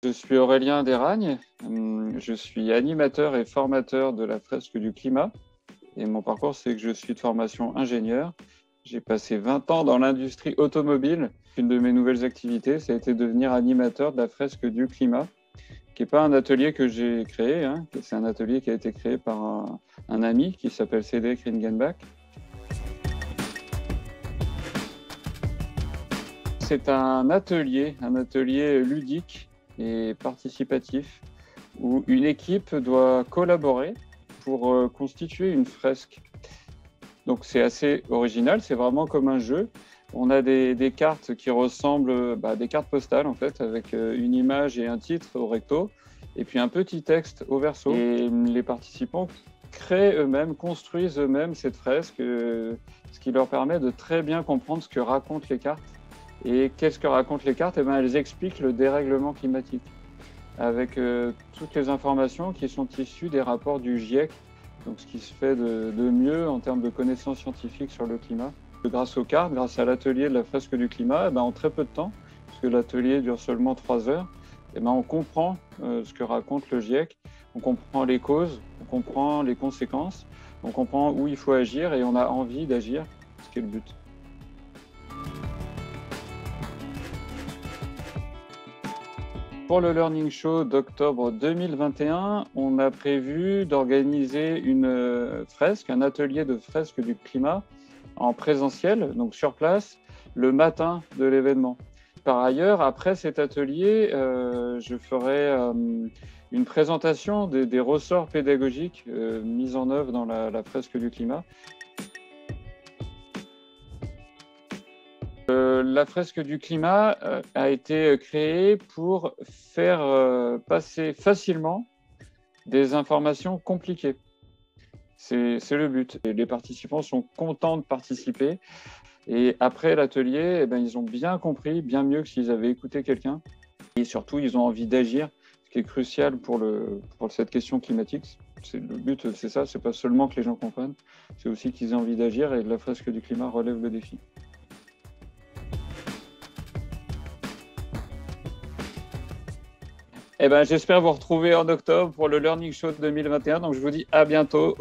Je suis Aurélien Desragnes, je suis animateur et formateur de la fresque du climat. Et mon parcours, c'est que je suis de formation ingénieur. J'ai passé 20 ans dans l'industrie automobile. Une de mes nouvelles activités, ça a été de devenir animateur de la fresque du climat, qui n'est pas un atelier que j'ai créé, hein. C'est un atelier qui a été créé par un ami qui s'appelle Cédric Ringenbach. C'est un atelier ludique et participatif où une équipe doit collaborer pour constituer une fresque. Donc c'est assez original, c'est vraiment comme un jeu. On a des cartes qui ressemblent à des cartes postales en fait, avec une image et un titre au recto, et puis un petit texte au verso. Et les participants créent eux-mêmes, construisent eux-mêmes cette fresque, ce qui leur permet de très bien comprendre ce que racontent les cartes. Et qu'est-ce que racontent les cartes? Elles expliquent le dérèglement climatique, avec toutes les informations qui sont issues des rapports du GIEC, donc ce qui se fait de mieux en termes de connaissances scientifiques sur le climat. Grâce aux cartes, grâce à l'atelier de la fresque du climat, en très peu de temps, parce que l'atelier dure seulement 3 heures, on comprend ce que raconte le GIEC, on comprend les causes, on comprend les conséquences, on comprend où il faut agir et on a envie d'agir, ce qui est le but. Pour le Learning Show d'octobre 2021, on a prévu d'organiser une fresque, un atelier de fresque du climat en présentiel, donc sur place, le matin de l'événement. Par ailleurs, après cet atelier, je ferai une présentation des ressorts pédagogiques mis en œuvre dans la fresque du climat. La fresque du climat a été créée pour faire passer facilement des informations compliquées. C'est le but. Et les participants sont contents de participer. Et après l'atelier, ils ont bien compris, bien mieux que s'ils avaient écouté quelqu'un. Et surtout, ils ont envie d'agir, ce qui est crucial pour cette question climatique. Le but, c'est ça, c'est pas seulement que les gens comprennent, c'est aussi qu'ils aient envie d'agir et la fresque du climat relève le défi. J'espère vous retrouver en octobre pour le Learning Show 2021. Donc, je vous dis à bientôt.